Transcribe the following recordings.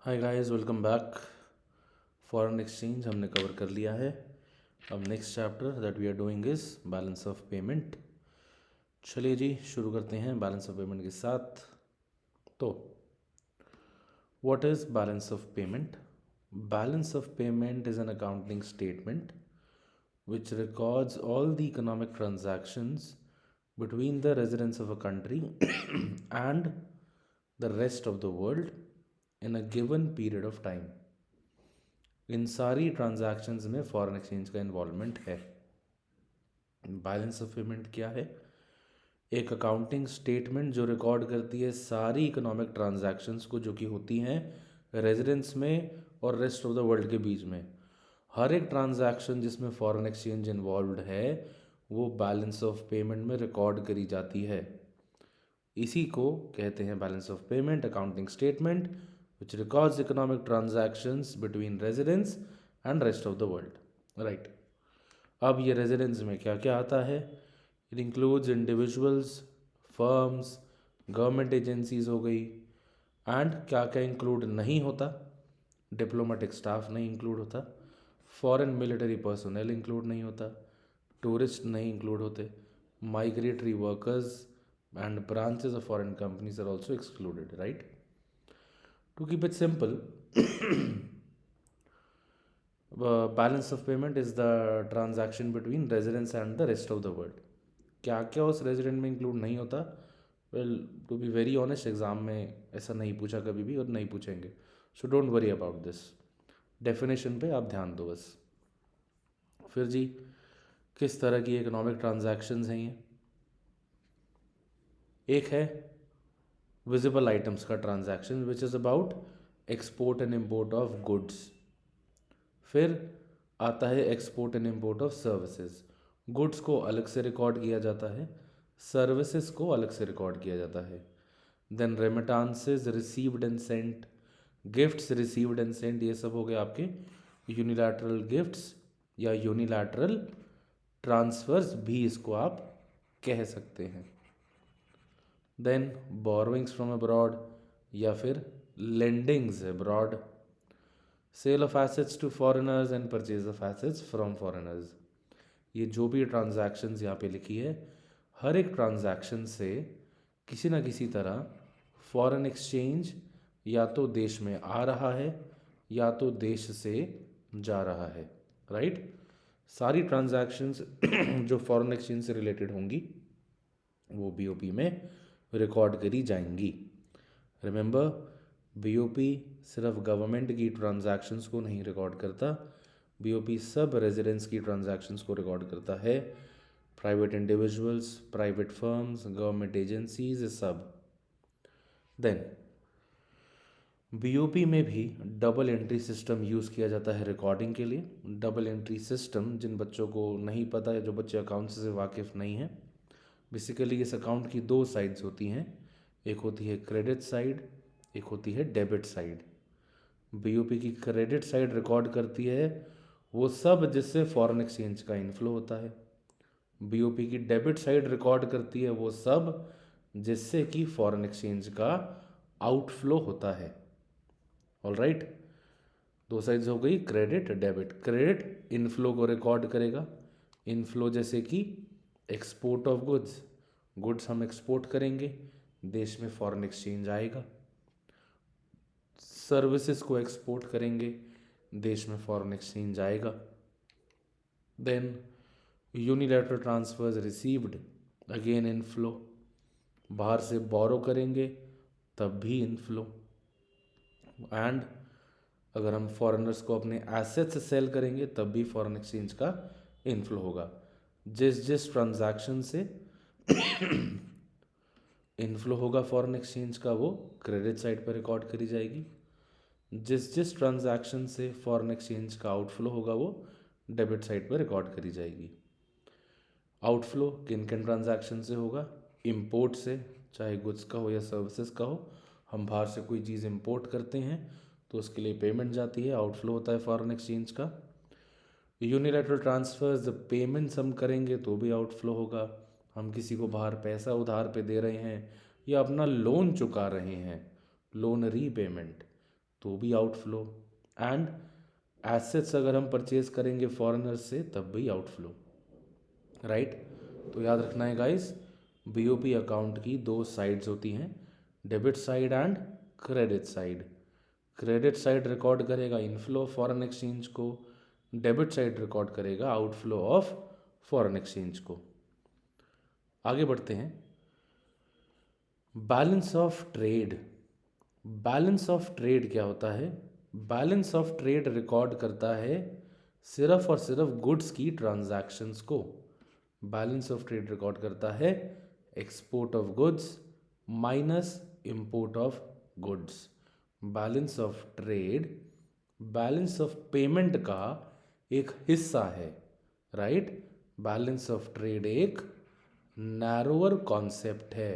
हाय guys, welcome back. Foreign exchange हमने cover कर लिया है। अब next chapter that we are doing is balance of payment. चलिए जी, शुरू करते हैं बैलेंस ऑफ पेमेंट के साथ। तो what is balance of payment? Balance of payment is an accounting statement which records all the economic transactions between the residents of a country and the rest of the world in a given period of time. इन सारी transactions में foreign exchange का involvement है। Balance of payment क्या है? एक accounting statement जो record करती है सारी इकोनॉमिक ट्रांजैक्शंस को जो कि होती हैं रेजिडेंस में और रेस्ट ऑफ द वर्ल्ड के बीच में। हर एक ट्रांजैक्शन जिसमें फॉरेन एक्सचेंज इन्वॉल्व्ड है वो बैलेंस ऑफ पेमेंट में रिकॉर्ड करी जाती है। इसी को कहते हैं balance of payment accounting statement which records economic transactions between residents and rest of the world. Right. अब ये रेजिडेंस में क्या क्या आता है? It includes individuals, firms, government agencies हो गई। एंड क्या क्या इंक्लूड नहीं होता? डिप्लोमेटिक स्टाफ नहीं इंक्लूड होता, फॉरेन मिलिट्री पर्सनल इंक्लूड नहीं होता, टूरिस्ट नहीं इंक्लूड होते, migratory workers and branches of foreign companies are also excluded. Right. To keep it simple, balance of payment is the transaction between residents and the rest of the world. क्या क्या उस resident में include नहीं होता? Well, to be very honest, exam में ऐसा नहीं पूछा कभी भी और नहीं पूछेंगे, so don't worry about this. Definition पे आप ध्यान दो बस। फिर जी, किस तरह की इकोनॉमिक ट्रांजैक्शंस हैं ये? एक है विजिबल आइटम्स का transaction which is about export and import of goods. फिर आता है export and import of services. Goods को अलग से रिकॉर्ड किया जाता है, सर्विसेज को अलग से रिकॉर्ड किया जाता है। Then remittances received and sent, gifts received and sent, ये सब हो गए आपके यूनिलैटरल गिफ्ट्स या यूनिलैटरल ट्रांसफर्स भी इसको आप कह सकते हैं। देन बोरोइंग्स फ्रॉम अब्रॉड या फिर lendings abroad, sale of assets to foreigners and purchase of assets from foreigners. ये जो भी ट्रांजैक्शंस यहाँ पे लिखी है, हर एक ट्रांजैक्शन से किसी ना किसी तरह फॉरेन एक्सचेंज या तो देश में आ रहा है या तो देश से जा रहा है। राइट. सारी ट्रांजैक्शंस जो फॉरेन एक्सचेंज से रिलेटेड होंगी वो बीओपी में रिकॉर्ड करी जाएंगी। रिमेंबर, बीओपी सिर्फ गवर्नमेंट की ट्रांजैक्शंस को नहीं रिकॉर्ड करता, बीओपी सब रेजिडेंट्स की ट्रांजैक्शंस को रिकॉर्ड करता है, private individuals, private firms, government agencies, सब। देन बीओपी में भी डबल एंट्री सिस्टम यूज़ किया जाता है रिकॉर्डिंग के लिए। डबल एंट्री सिस्टम जिन बच्चों को नहीं पता है, जो बच्चे अकाउंट से वाकिफ़ नहीं हैं, बेसिकली इस अकाउंट की दो साइड्स होती हैं। एक होती है क्रेडिट साइड, एक होती है डेबिट साइड। बीओपी की क्रेडिट साइड रिकॉर्ड करती है वो सब जिससे फॉरेन एक्सचेंज का इनफ्लो होता है। बीओपी की डेबिट साइड रिकॉर्ड करती है वो सब जिससे कि फॉरेन एक्सचेंज का आउटफ्लो होता है। All right. दो साइड्स हो गई, क्रेडिट डेबिट। क्रेडिट इनफ्लो को रिकॉर्ड करेगा, इनफ्लो जैसे कि एक्सपोर्ट ऑफ गुड्स, गुड्स हम एक्सपोर्ट करेंगे, देश में फॉरेन एक्सचेंज आएगा। सर्विसेज को एक्सपोर्ट करेंगे, देश में फॉरेन एक्सचेंज आएगा। Then unilateral transfers received, again inflow. बाहर से बोरो करेंगे तब भी इनफ्लो। एंड अगर हम फॉरेनर्स को अपने एसेट्स सेल करेंगे तब भी फॉरेन एक्सचेंज का इनफ्लो होगा। जिस जिस ट्रांजैक्शन से इनफ्लो होगा फॉरेन एक्सचेंज का वो क्रेडिट साइड पर रिकॉर्ड करी जाएगी, जिस जिस ट्रांजैक्शन से फॉरेन एक्सचेंज का आउटफ्लो होगा वो डेबिट साइड पर रिकॉर्ड करी जाएगी। आउटफ्लो किन किन ट्रांजैक्शन से होगा? इंपोर्ट से, चाहे गुड्स का हो या सर्विसेज का हो। हम बाहर से कोई चीज़ इंपोर्ट करते हैं तो उसके लिए पेमेंट जाती है, आउटफ्लो होता है फॉरेन एक्सचेंज का। यूनिलैटरल ट्रांसफर्स, जब पेमेंट्स हम करेंगे तो भी आउटफ्लो होगा। हम किसी को बाहर पैसा उधार पे दे रहे हैं या अपना लोन चुका रहे हैं, लोन रीपेमेंट, तो भी आउटफ्लो, एंड एसेट्स अगर हम परचेज करेंगे फॉरेनर्स से तब भी आउटफ्लो, राइट। तो याद रखना है गाइस, बीओपी अकाउंट की दो साइड्स होती हैं, debit side and credit side. Credit side record करेगा इनफ्लो ऑफ फॉरेन एक्सचेंज को, डेबिट साइड रिकॉर्ड करेगा आउटफ्लो ऑफ फॉरेन एक्सचेंज को। आगे बढ़ते हैं, balance of trade. Balance of trade क्या होता है? बैलेंस ऑफ ट्रेड रिकॉर्ड करता है सिर्फ और सिर्फ गुड्स की ट्रांजैक्शंस को। बैलेंस ऑफ ट्रेड रिकॉर्ड करता है export of goods minus import of goods. Balance of trade balance of payment का एक हिस्सा है, राइट। बैलेंस ऑफ ट्रेड एक नैरोअर कॉन्सेप्ट है।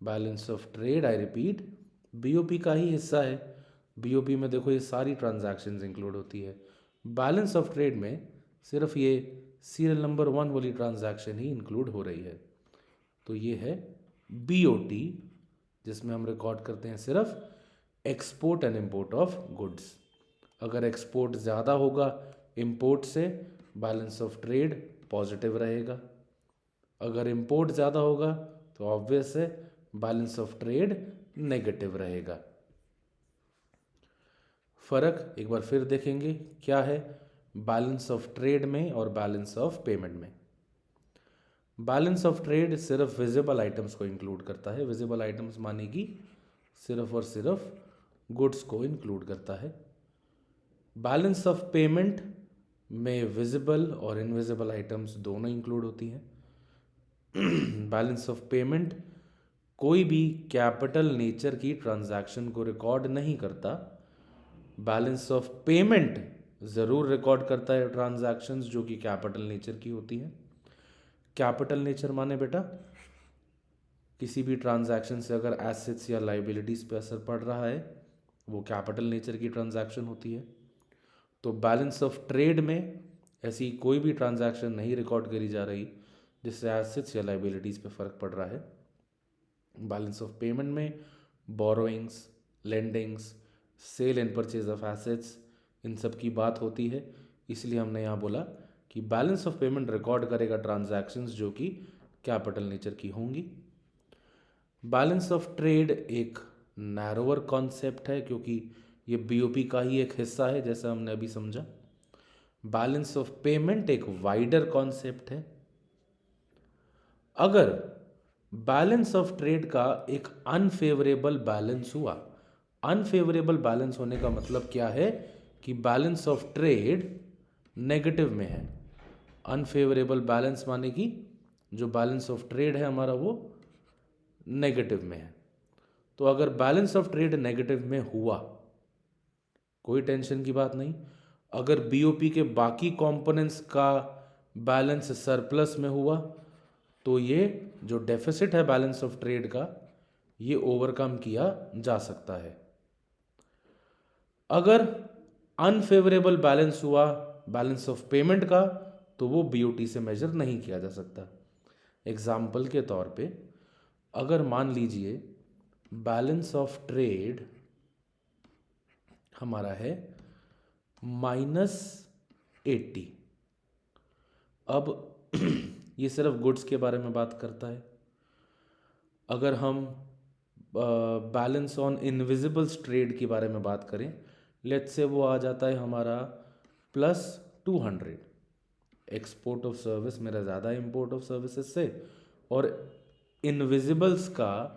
Balance of trade, I repeat, BOP का ही हिस्सा है। बीओपी में देखो ये सारी ट्रांजैक्शंस इंक्लूड होती है। बैलेंस ऑफ ट्रेड में सिर्फ ये सीरियल नंबर 1 वाली ट्रांजैक्शन ही इंक्लूड हो रही है। तो ये है बीओटी, जिसमें हम रिकॉर्ड करते हैं सिर्फ export and import of goods. अगर एक्सपोर्ट ज़्यादा होगा इंपोर्ट से, बैलेंस ऑफ ट्रेड पॉजिटिव रहेगा। अगर इंपोर्ट ज़्यादा होगा तो ऑब्वियस है बैलेंस ऑफ ट्रेड नेगेटिव रहेगा। फर्क एक बार फिर देखेंगे क्या है बैलेंस ऑफ ट्रेड में और बैलेंस ऑफ पेमेंट में। बैलेंस ऑफ ट्रेड सिर्फ विजिबल आइटम्स को इंक्लूड करता है। विजिबल आइटम्स माने कि सिर्फ और सिर्फ गुड्स को इंक्लूड करता है। बैलेंस ऑफ पेमेंट में विजिबल और इनविजिबल आइटम्स दोनों इंक्लूड होती हैं। बैलेंस ऑफ पेमेंट कोई भी कैपिटल नेचर की ट्रांजैक्शन को रिकॉर्ड नहीं करता। बैलेंस ऑफ पेमेंट ज़रूर रिकॉर्ड करता है ट्रांजैक्शंस जो कि कैपिटल नेचर की होती हैं। कैपिटल नेचर माने बेटा किसी भी ट्रांजैक्शन से अगर एसेट्स या लाइबिलिटीज़ पे असर पड़ रहा है वो कैपिटल नेचर की ट्रांजैक्शन होती है। तो बैलेंस ऑफ ट्रेड में ऐसी कोई भी ट्रांजैक्शन नहीं रिकॉर्ड करी जा रही जिससे एसेट्स या लाइबिलिटीज़ पे फ़र्क पड़ रहा है। बैलेंस ऑफ पेमेंट में borrowings, lendings, sale and purchase of assets, इन सब की बात होती है। इसलिए हमने यहाँ बोला कि बैलेंस ऑफ पेमेंट रिकॉर्ड करेगा ट्रांजैक्शंस जो कि कैपिटल नेचर की होंगी। बैलेंस ऑफ ट्रेड एक नैरोअर कॉन्सेप्ट है क्योंकि ये बीओपी का ही एक हिस्सा है, जैसा हमने अभी समझा। बैलेंस ऑफ पेमेंट एक वाइडर कॉन्सेप्ट है। अगर बैलेंस ऑफ ट्रेड का एक अनफेवरेबल बैलेंस हुआ, अनफेवरेबल बैलेंस होने का मतलब क्या है कि बैलेंस ऑफ ट्रेड नेगेटिव में है। अनफेवरेबल बैलेंस माने कि जो बैलेंस ऑफ ट्रेड है हमारा वो नेगेटिव में है। तो अगर बैलेंस ऑफ ट्रेड नेगेटिव में हुआ कोई टेंशन की बात नहीं। अगर बीओपी के बाकी कंपोनेंट्स का बैलेंस सरप्लस में हुआ तो ये जो डेफिसिट है बैलेंस ऑफ ट्रेड का ये ओवरकम किया जा सकता है। अगर अनफेवरेबल बैलेंस हुआ बैलेंस ऑफ पेमेंट का तो वो बीओटी से मेजर नहीं किया जा सकता। एग्जाम्पल के तौर पे अगर मान लीजिए बैलेंस ऑफ ट्रेड हमारा है -80। अब ये सिर्फ गुड्स के बारे में बात करता है। अगर हम बैलेंस ऑन इनविजिबल्स ट्रेड के बारे में बात करें, लेट्स से वो आ जाता है हमारा +200। एक्सपोर्ट ऑफ सर्विस मेरा ज़्यादा इंपोर्ट ऑफ सर्विसेज से, और इनविजिबल्स का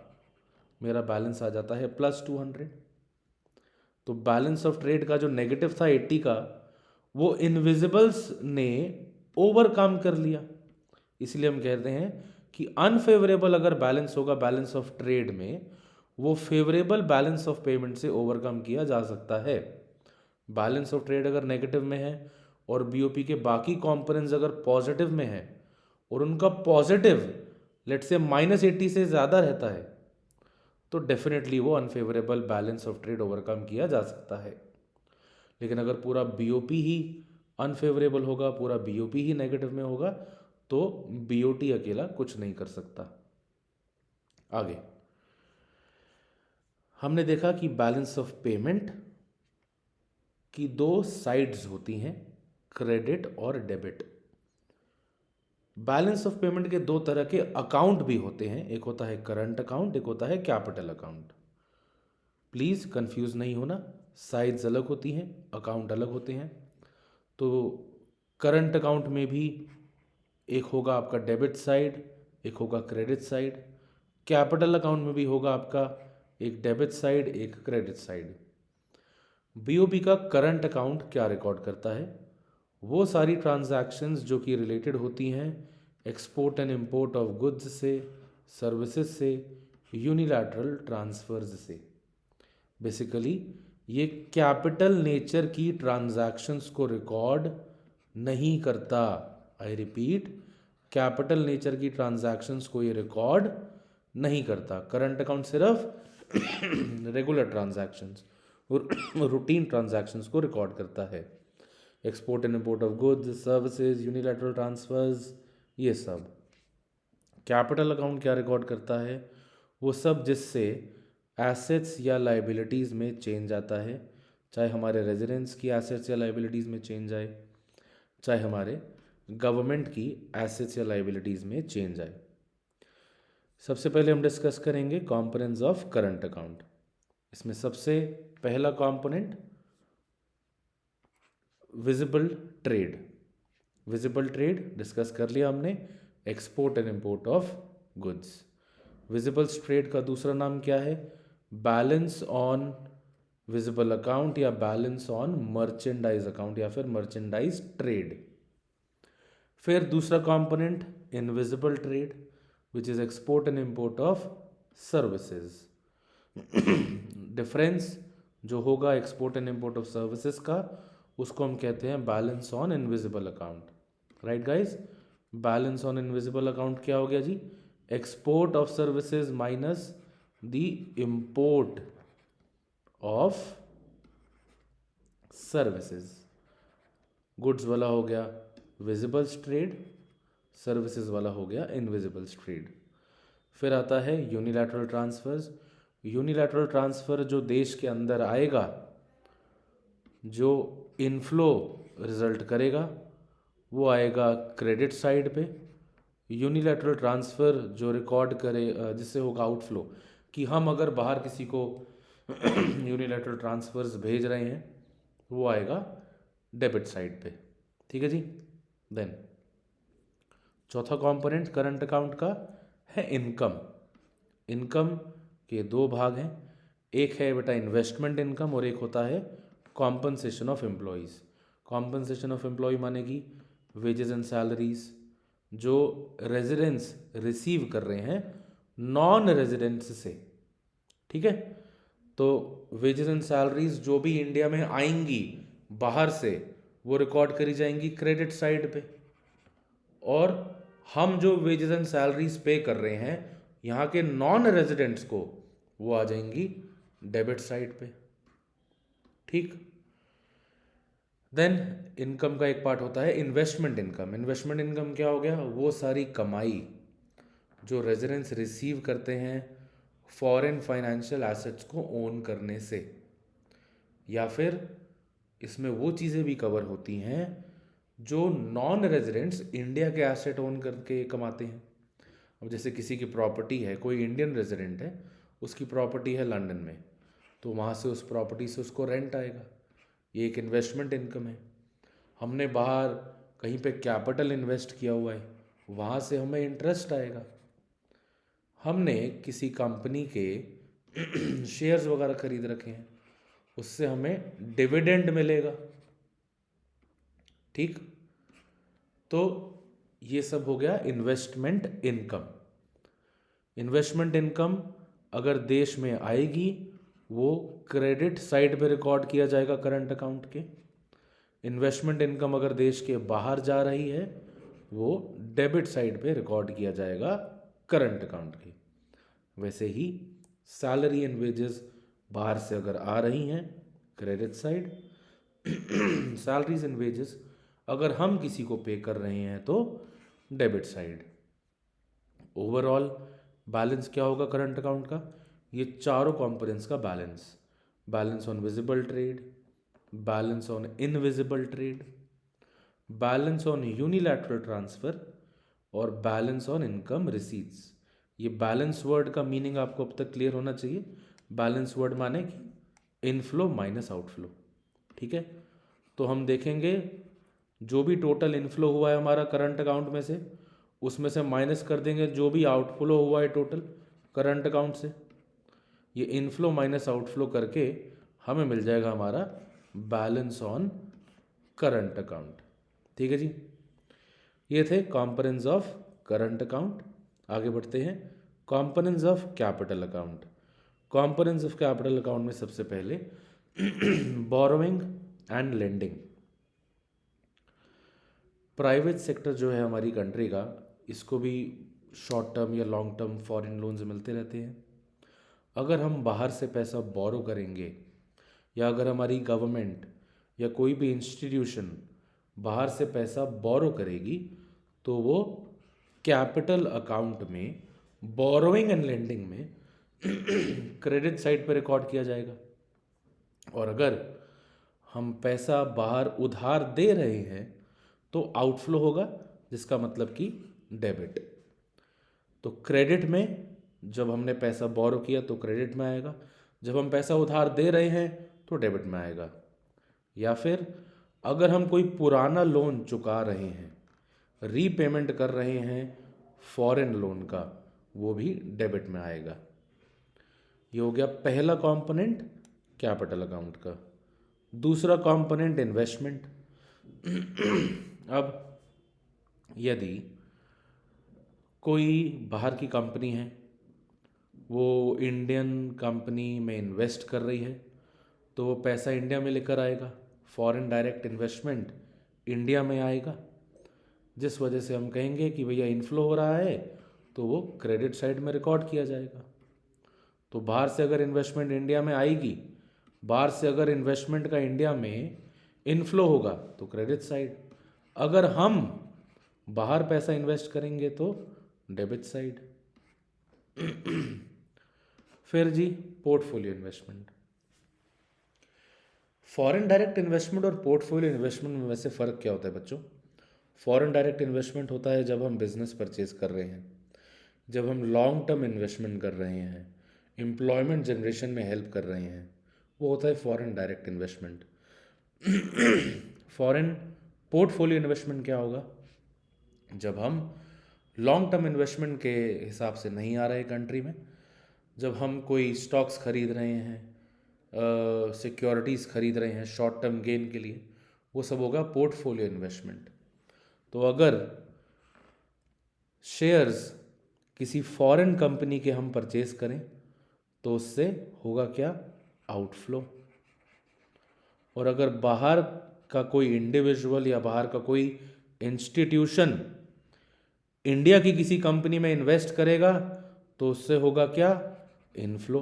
मेरा बैलेंस आ जाता है +200। तो बैलेंस ऑफ ट्रेड का जो नेगेटिव था 80 का वो इनविजिबल्स ने ओवरकम कर लिया। इसलिए हम कहते हैं कि अनफेवरेबल अगर बैलेंस होगा बैलेंस ऑफ ट्रेड में वो फेवरेबल बैलेंस ऑफ पेमेंट से ओवरकम किया जा सकता है। बैलेंस ऑफ ट्रेड अगर नेगेटिव में है और बीओपी के बाकी कंपोनेंट्स अगर पॉजिटिव में है और उनका पॉजिटिव लेट्स से -80 से ज़्यादा रहता है तो डेफिनेटली वो unfavourable balance of trade overcome किया जा सकता है। लेकिन अगर पूरा बीओपी ही अनफेवरेबल होगा, पूरा बीओपी ही नेगेटिव में होगा तो बीओटी अकेला कुछ नहीं कर सकता। आगे हमने देखा कि बैलेंस ऑफ पेमेंट की दो साइड्स होती हैं, क्रेडिट और डेबिट। बैलेंस ऑफ पेमेंट के दो तरह के अकाउंट भी होते हैं, एक होता है करंट अकाउंट, एक होता है कैपिटल अकाउंट। प्लीज़ कंफ्यूज नहीं होना, साइड्स अलग होती हैं, अकाउंट अलग होते हैं। तो करंट अकाउंट में भी एक होगा आपका डेबिट साइड, एक होगा क्रेडिट साइड। कैपिटल अकाउंट में भी होगा आपका एक डेबिट साइड, एक क्रेडिट साइड। बीओबी का करंट अकाउंट क्या रिकॉर्ड करता है? वो सारी ट्रांजैक्शंस जो कि रिलेटेड होती हैं export and import of goods से, सर्विसेज से, यूनिलैटरल ट्रांसफर्स से। बेसिकली ये कैपिटल नेचर की ट्रांजैक्शंस को रिकॉर्ड नहीं करता। आई रिपीट, कैपिटल नेचर की ट्रांजैक्शंस को ये रिकॉर्ड नहीं करता। करंट अकाउंट सिर्फ रेगुलर ट्रांजैक्शंस और रूटीन ट्रांजैक्शंस को रिकॉर्ड करता है। Export and import of goods, services, unilateral transfers, ये सब। कैपिटल अकाउंट क्या रिकॉर्ड करता है? वो सब जिससे एसेट्स या लाइबिलिटीज़ में चेंज आता है, चाहे हमारे रेजिडेंस की एसेट्स या लाइबिलिटीज़ में चेंज आए, चाहे हमारे गवर्नमेंट की एसेट्स या लाइबिलिटीज़ में चेंज आए। सबसे पहले हम डिस्कस करेंगे कॉम्पोनेंट्स ऑफ करंट अकाउंट। इसमें सबसे पहला component visible trade. Visible trade discuss कर लिया हमने, export and import of goods. Visible trade का दूसरा नाम क्या है? बैलेंस ऑन विजिबल अकाउंट या बैलेंस ऑन मर्चेंडाइज अकाउंट या फिर मर्चेंडाइज ट्रेड। फिर दूसरा component invisible trade which is export and import of services. Difference जो होगा export and import of services का, उसको हम कहते हैं balance on invisible account. Right guys, balance on invisible account क्या हो गया जी? Export of services minus the import of services. Goods वाला हो गया विजिबल ट्रेड, सर्विसेज वाला हो गया इनविजिबल ट्रेड। फिर आता है यूनिलैटरल ट्रांसफर्स। यूनिलैटरल ट्रांसफर जो देश के अंदर आएगा, जो इनफ्लो रिजल्ट करेगा, वो आएगा क्रेडिट साइड पे। यूनिलैटरल ट्रांसफ़र जो रिकॉर्ड करे, जिससे होगा आउटफ्लो, कि हम अगर बाहर किसी को यूनिलैटरल ट्रांसफर्स भेज रहे हैं, वो आएगा डेबिट साइड पे। ठीक है जी। देन चौथा कंपोनेंट करंट अकाउंट का है इनकम। इनकम के दो भाग हैं, एक है बेटा इन्वेस्टमेंट इनकम और एक होता है compensation of employees. Compensation of employee माने कि वेजेस एंड सैलरीज जो रेजिडेंट्स रिसीव कर रहे हैं नॉन रेजिडेंट्स से। ठीक है, तो वेजेस एंड सैलरीज जो भी इंडिया में आएंगी बाहर से, वो रिकॉर्ड करी जाएंगी क्रेडिट साइड पे, और हम जो वेजेस एंड सैलरीज पे कर रहे हैं यहाँ के नॉन रेजिडेंट्स को, वो आ जाएंगी डेबिट साइड पे। ठीक। देन इनकम का एक पार्ट होता है इन्वेस्टमेंट इनकम। इन्वेस्टमेंट इनकम क्या हो गया? वो सारी कमाई जो रेजिडेंट्स रिसीव करते हैं फॉरेन फाइनेंशियल एसेट्स को ओन करने से, या फिर इसमें वो चीज़ें भी कवर होती हैं जो नॉन रेजिडेंट्स इंडिया के एसेट ओन करके कमाते हैं। अब जैसे किसी की प्रॉपर्टी है, कोई इंडियन रेजिडेंट है, उसकी प्रॉपर्टी है लंदन में, तो वहाँ से उस प्रॉपर्टी से उसको रेंट आएगा, ये एक इन्वेस्टमेंट इनकम है। हमने बाहर कहीं पे कैपिटल इन्वेस्ट किया हुआ है, वहाँ से हमें इंटरेस्ट आएगा। हमने किसी कंपनी के शेयर्स वगैरह खरीद रखे हैं, उससे हमें डिविडेंड मिलेगा। ठीक, तो ये सब हो गया इन्वेस्टमेंट इनकम। इन्वेस्टमेंट इनकम अगर देश में आएगी, वो क्रेडिट साइड पे रिकॉर्ड किया जाएगा करंट अकाउंट के। इन्वेस्टमेंट इनकम अगर देश के बाहर जा रही है, वो डेबिट साइड पे रिकॉर्ड किया जाएगा करंट अकाउंट के। वैसे ही सैलरी एंड वेजेस बाहर से अगर आ रही हैं, credit side, salaries and wages अगर हम किसी को पे कर रहे हैं तो डेबिट साइड। ओवरऑल बैलेंस क्या होगा करंट अकाउंट का? ये चारों कंपोनेंट्स का balance, balance on visible trade, balance on invisible trade, balance on unilateral transfer और बैलेंस ऑन इनकम रिसीट्स। ये बैलेंस वर्ड का मीनिंग आपको अब तक क्लियर होना चाहिए। बैलेंस वर्ड माने कि इनफ्लो माइनस आउटफ्लो, ठीक है। तो हम देखेंगे जो भी टोटल इनफ्लो हुआ है हमारा करंट अकाउंट में से, उसमें से माइनस कर देंगे जो भी आउटफ्लो हुआ है टोटल करंट अकाउंट से। ये इनफ्लो माइनस आउटफ्लो करके हमें मिल जाएगा हमारा बैलेंस ऑन करंट अकाउंट, ठीक है जी। ये थे कंपोनेंट्स ऑफ करंट अकाउंट। आगे बढ़ते हैं components of capital account. Components of capital account में सबसे पहले borrowing and lending. Private sector जो है हमारी कंट्री का, इसको भी शॉर्ट टर्म या लॉन्ग टर्म फॉरेन लोन्स मिलते रहते हैं। अगर हम बाहर से पैसा बोरो करेंगे या अगर हमारी गवर्नमेंट या कोई भी इंस्टीट्यूशन बाहर से पैसा बोरो करेगी तो वो कैपिटल अकाउंट में बोरोइंग एंड लेंडिंग में क्रेडिट साइड पर रिकॉर्ड किया जाएगा। और अगर हम पैसा बाहर उधार दे रहे हैं तो आउटफ्लो होगा, जिसका मतलब कि डेबिट। तो क्रेडिट में जब हमने पैसा बोरो किया तो क्रेडिट में आएगा, जब हम पैसा उधार दे रहे हैं तो डेबिट में आएगा। या फिर अगर हम कोई पुराना लोन चुका रहे हैं, रीपेमेंट कर रहे हैं फॉरेन लोन का, वो भी डेबिट में आएगा। ये हो गया पहला कंपोनेंट कैपिटल अकाउंट का। दूसरा कंपोनेंट इन्वेस्टमेंट। अब यदि कोई बाहर की कंपनी है, वो इंडियन कंपनी में इन्वेस्ट कर रही है, तो वो पैसा इंडिया में लेकर आएगा, फॉरेन डायरेक्ट इन्वेस्टमेंट इंडिया में आएगा, जिस वजह से हम कहेंगे कि भैया इनफ्लो हो रहा है, तो वो क्रेडिट साइड में रिकॉर्ड किया जाएगा। तो बाहर से अगर इन्वेस्टमेंट इंडिया में आएगी, बाहर से अगर इन्वेस्टमेंट का इंडिया में इनफ्लो होगा तो क्रेडिट साइड, अगर हम बाहर पैसा इन्वेस्ट करेंगे तो डेबिट साइड। फिर जी portfolio investment. Foreign direct investment और पोर्टफोलियो इन्वेस्टमेंट में वैसे फ़र्क क्या होता है बच्चों? फॉरेन डायरेक्ट इन्वेस्टमेंट होता है जब हम बिजनेस परचेज कर रहे हैं, जब हम लॉन्ग टर्म इन्वेस्टमेंट कर रहे हैं, एम्प्लॉयमेंट जनरेशन में हेल्प कर रहे हैं, वो होता है foreign direct investment. Foreign portfolio investment क्या होगा? जब हम लॉन्ग टर्म इन्वेस्टमेंट के हिसाब से नहीं आ रहे कंट्री में, जब हम कोई स्टॉक्स खरीद रहे हैं, सिक्योरिटीज़ खरीद रहे हैं शॉर्ट टर्म गेन के लिए, वो सब होगा पोर्टफोलियो इन्वेस्टमेंट। तो अगर शेयर्स किसी फॉरेन कंपनी के हम परचेज करें तो उससे होगा क्या? आउटफ्लो। और अगर बाहर का कोई इंडिविजुअल या बाहर का कोई इंस्टीट्यूशन इंडिया की किसी कंपनी में इन्वेस्ट करेगा तो उससे होगा क्या? इनफ्लो।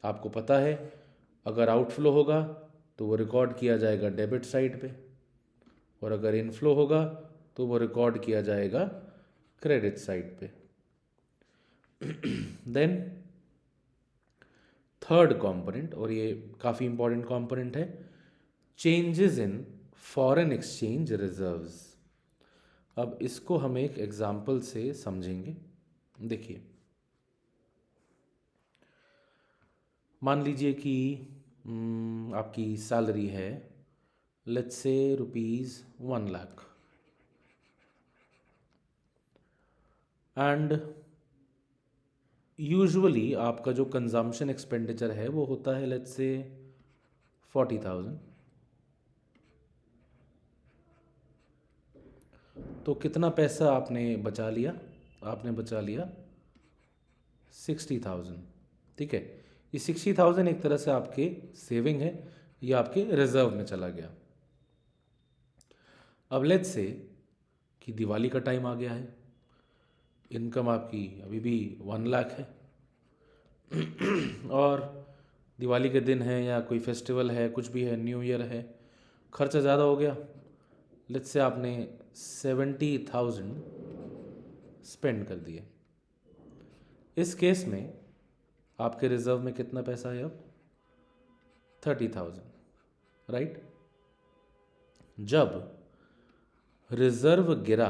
आपको पता है अगर आउटफ्लो होगा तो वो रिकॉर्ड किया जाएगा डेबिट साइड पे, और अगर इनफ्लो होगा तो वो रिकॉर्ड किया जाएगा क्रेडिट साइड पे। देन थर्ड कंपोनेंट, और ये काफ़ी इंपॉर्टेंट कंपोनेंट है, changes in foreign exchange reserves. अब इसको हम एक एग्जाम्पल से समझेंगे। देखिए, मान लीजिए कि आपकी सैलरी है, लेट्स से ₹1,00,000, एंड यूजुअली आपका जो कंजम्पशन एक्सपेंडिचर है वो होता है लेट्स से 40,000। तो कितना पैसा आपने बचा लिया? आपने बचा लिया 60,000, ठीक है। ये 60,000 एक तरह से आपके सेविंग है, ये आपके रिजर्व में चला गया। अब लेट्स से कि दिवाली का टाइम आ गया है, इनकम आपकी अभी भी 1,00,000 है, और दिवाली के दिन है या कोई फेस्टिवल है, कुछ भी है, न्यू ईयर है, खर्चा ज़्यादा हो गया, लेट्स से आपने 70,000 स्पेंड कर दिए। इस केस में आपके रिजर्व में कितना पैसा है अब? 30,000, राइट। जब रिजर्व गिरा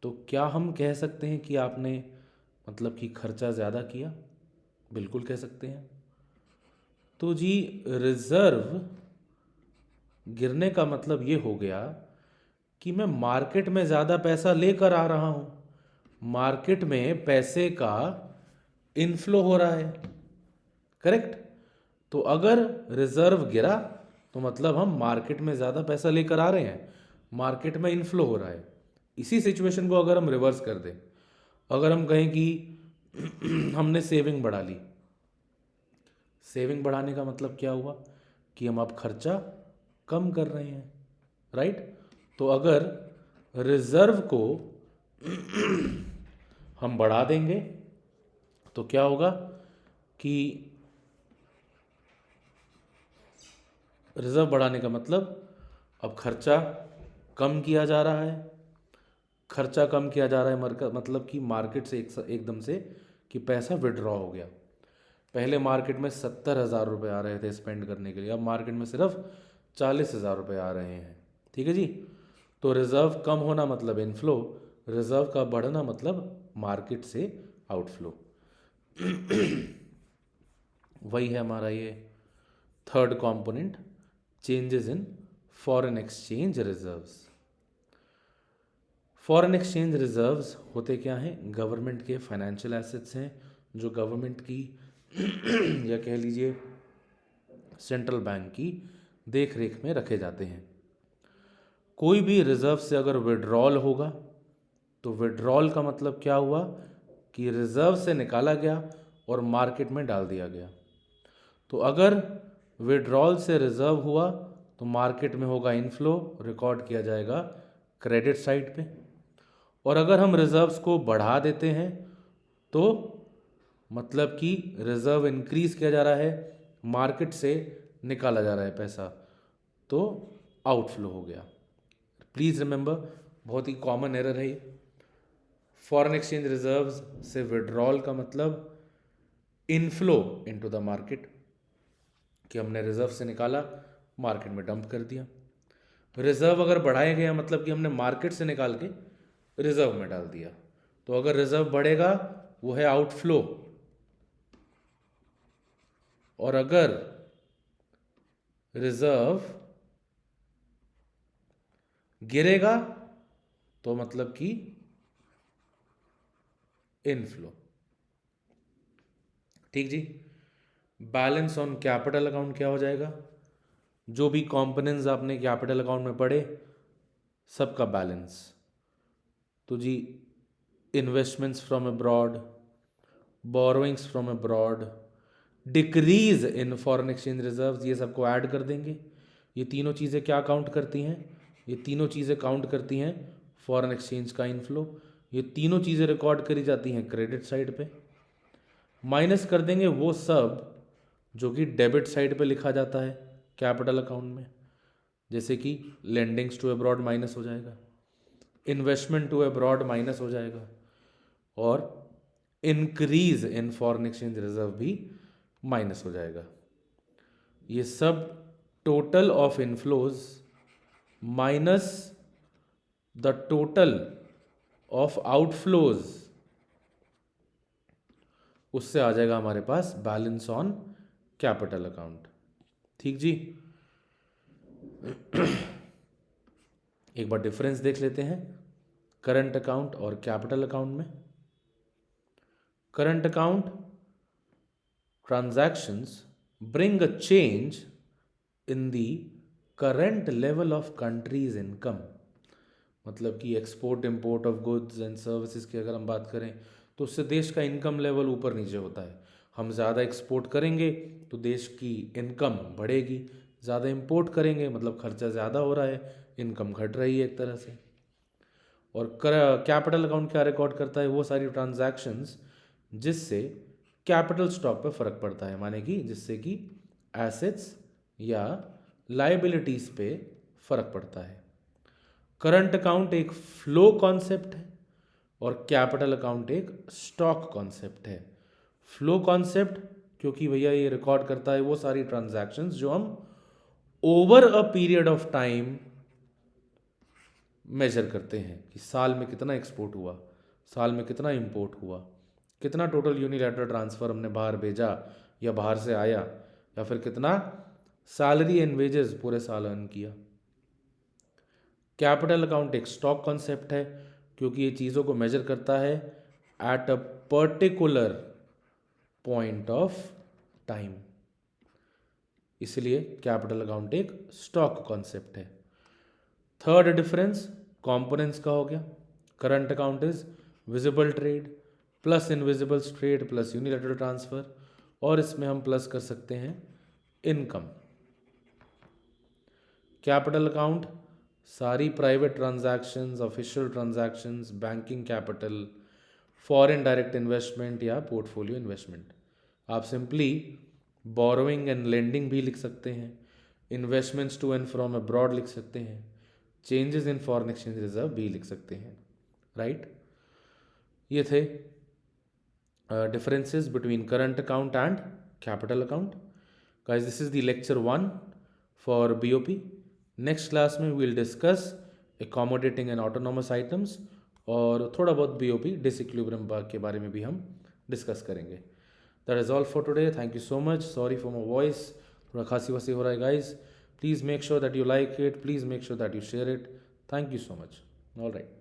तो क्या हम कह सकते हैं कि आपने मतलब कि खर्चा ज़्यादा किया? बिल्कुल कह सकते हैं। तो जी रिजर्व गिरने का मतलब ये हो गया कि मैं मार्केट में ज़्यादा पैसा लेकर आ रहा हूँ, मार्केट में पैसे का इनफ्लो हो रहा है, करेक्ट। तो अगर रिजर्व गिरा तो मतलब हम मार्केट में ज़्यादा पैसा लेकर आ रहे हैं, मार्केट में इनफ्लो हो रहा है। इसी सिचुएशन को अगर हम रिवर्स कर दें, अगर हम कहें कि हमने सेविंग बढ़ा ली, सेविंग बढ़ाने का मतलब क्या हुआ कि हम अब खर्चा कम कर रहे हैं, राइट। तो अगर रिजर्व को हम बढ़ा देंगे तो क्या होगा कि रिजर्व बढ़ाने का मतलब अब खर्चा कम किया जा रहा है, खर्चा कम किया जा रहा है मतलब कि मार्केट से एकदम से कि पैसा विड्रॉ हो गया। पहले मार्केट में 70,000 रुपये आ रहे थे स्पेंड करने के लिए, अब मार्केट में सिर्फ 40,000 रुपये आ रहे हैं, ठीक है जी। तो रिजर्व कम होना मतलब इनफ्लो, रिजर्व का बढ़ना मतलब मार्केट से आउटफ्लो। वही है हमारा ये third component, changes in foreign exchange reserves. Foreign exchange reserves होते क्या हैं? गवर्नमेंट के फाइनेंशियल एसेट्स हैं जो गवर्नमेंट की या कह लीजिए सेंट्रल बैंक की देख रेख में रखे जाते हैं। कोई भी रिजर्व से अगर विड्रॉल होगा तो विड्रॉल का मतलब क्या हुआ कि रिजर्व से निकाला गया और मार्केट में डाल दिया गया। तो अगर विड्रॉल से रिजर्व हुआ तो मार्केट में होगा इनफ्लो, रिकॉर्ड किया जाएगा क्रेडिट साइड पे। और अगर हम रिजर्व्स को बढ़ा देते हैं तो मतलब कि रिजर्व इंक्रीज किया जा रहा है, मार्केट से निकाला जा रहा है पैसा, तो आउटफ्लो हो गया। प्लीज़ रिमेंबर, बहुत ही कॉमन एरर है ये। फॉरेन एक्सचेंज रिजर्व्स से विड्रॉल का मतलब इनफ्लो इनटू द मार्केट, कि हमने रिजर्व से निकाला, मार्केट में डंप कर दिया। रिजर्व अगर बढ़ाया गया मतलब कि हमने मार्केट से निकाल के रिजर्व में डाल दिया। तो अगर रिजर्व बढ़ेगा वो है आउटफ्लो, और अगर रिजर्व गिरेगा तो मतलब कि इनफ्लो, ठीक जी। बैलेंस ऑन कैपिटल अकाउंट क्या हो जाएगा? जो भी कंपोनेंट्स आपने कैपिटल अकाउंट में पढ़े सबका बैलेंस। तो जी investments from abroad, borrowings from abroad, decrease in foreign exchange reserves, ये सबको ऐड कर देंगे। ये तीनों चीज़ें क्या काउंट करती हैं? ये तीनों चीज़ें काउंट करती हैं फॉरेन एक्सचेंज का इनफ्लो। ये तीनों चीज़ें रिकॉर्ड करी जाती हैं क्रेडिट साइड पे। माइनस कर देंगे वो सब जो कि डेबिट साइड पे लिखा जाता है कैपिटल अकाउंट में, जैसे कि लेंडिंग्स टू अब्रॉड माइनस हो जाएगा, इन्वेस्टमेंट टू अब्रॉड माइनस हो जाएगा, और increase in foreign exchange reserve भी माइनस हो जाएगा। ये सब total of inflows minus the total of outflows, उससे आ जाएगा हमारे पास बैलेंस ऑन कैपिटल अकाउंट, ठीक जी। एक बार डिफरेंस देख लेते हैं करंट अकाउंट और कैपिटल अकाउंट में। Current account transactions bring a change in the current level of country's income। मतलब कि export import of goods and services की अगर हम बात करें तो उससे देश का इनकम लेवल ऊपर नीचे होता है। हम ज़्यादा एक्सपोर्ट करेंगे तो देश की इनकम बढ़ेगी, ज़्यादा इम्पोर्ट करेंगे मतलब खर्चा ज़्यादा हो रहा है, इनकम घट रही है एक तरह से। और कैपिटल अकाउंट क्या रिकॉर्ड करता है? वो सारी ट्रांजैक्शंस जिससे कैपिटल स्टॉक पे फ़र्क पड़ता है, माने कि जिससे कि एसेट्स या लाइबिलिटीज़ पे फ़र्क पड़ता है। करंट अकाउंट एक फ्लो कॉन्सेप्ट है और कैपिटल अकाउंट एक स्टॉक कॉन्सेप्ट है। फ्लो कॉन्सेप्ट, क्योंकि भैया ये रिकॉर्ड करता है वो सारी ट्रांजैक्शंस जो हम over a period of time measure करते हैं कि साल में कितना एक्सपोर्ट हुआ, साल में कितना इंपोर्ट हुआ, कितना टोटल यूनिलैटरल ट्रांसफ़र हमने बाहर भेजा या बाहर से आया, या फिर कितना सैलरी एंड वेजेस पूरे साल अर्न किया। कैपिटल अकाउंट एक स्टॉक कॉन्सेप्ट है, क्योंकि ये चीज़ों को मेजर करता है at a particular point of time, इसलिए कैपिटल अकाउंट एक स्टॉक कॉन्सेप्ट है। थर्ड डिफरेंस कंपोनेंट्स का हो गया। Current account is visible trade plus invisible trade plus unilateral transfer, और इसमें हम प्लस कर सकते हैं इनकम। कैपिटल अकाउंट सारी private transactions, official transactions, banking capital, foreign direct investment या पोर्टफोलियो इन्वेस्टमेंट। आप सिंपली बोरोइंग एंड लेंडिंग भी लिख सकते हैं, investments to and from abroad लिख सकते हैं, changes in foreign exchange reserve भी लिख सकते हैं, राइट। ये थे differences between current account and capital account. Guys, this is the lecture 1 for BOP. Next class में we'll discuss accommodating and autonomous items, और थोड़ा बहुत BOP disequilibrium के बारे में भी हम डिस्कस करेंगे। That is all for today. Thank you so much. Sorry for my voice. थोड़ा खांसी वासी हो रहा है guys. Please make sure that you like it. Please make sure that you share it. Thank you so much. All right.